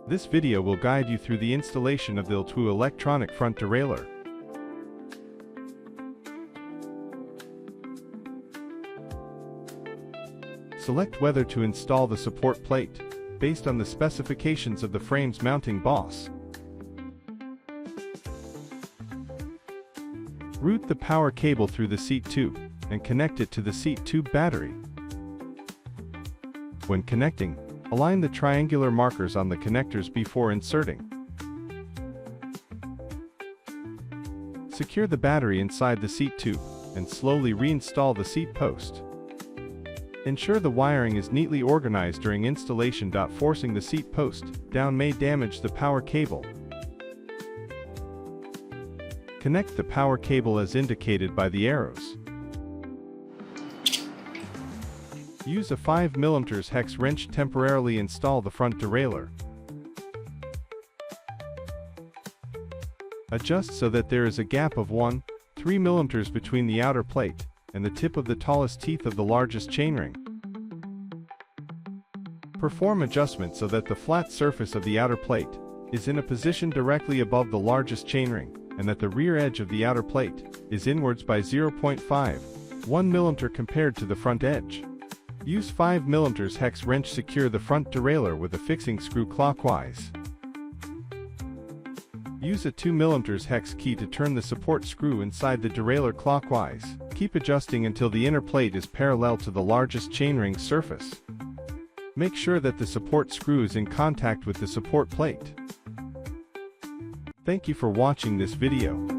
This video will guide you through the installation of the L-TWOO electronic front derailleur. Select whether to install the support plate, based on the specifications of the frame's mounting boss. Route the power cable through the seat tube, and connect it to the seat tube battery. When connecting, align the triangular markers on the connectors before inserting. Secure the battery inside the seat tube, and slowly reinstall the seat post. Ensure the wiring is neatly organized during installation. Forcing the seat post down may damage the power cable. Connect the power cable as indicated by the arrows. Use a 5mm hex wrench temporarily install the front derailleur. Adjust so that there is a gap of 1-3 mm between the outer plate and the tip of the tallest teeth of the largest chainring. Perform adjustment so that the flat surface of the outer plate is in a position directly above the largest chainring, and that the rear edge of the outer plate is inwards by 0.5-1 mm compared to the front edge. Use 5mm hex wrench secure the front derailleur with a fixing screw clockwise. Use a 2mm hex key to turn the support screw inside the derailleur clockwise. Keep adjusting until the inner plate is parallel to the largest chainring surface. Make sure that the support screw is in contact with the support plate. Thank you for watching this video.